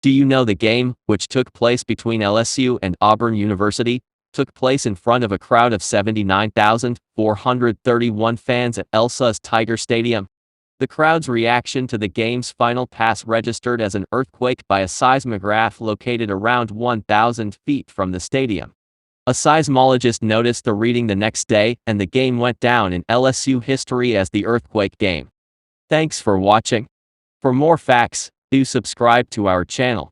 Do you know the game, which took place between LSU and Auburn University, took place in front of a crowd of 79,431 fans at Elsah's Tiger Stadium? The crowd's reaction to the game's final pass registered as an earthquake by a seismograph located around 1,000 feet from the stadium. A seismologist noticed the reading the next day, and the game went down in LSU history as the earthquake game. Thanks for watching. For more facts, do subscribe to our channel.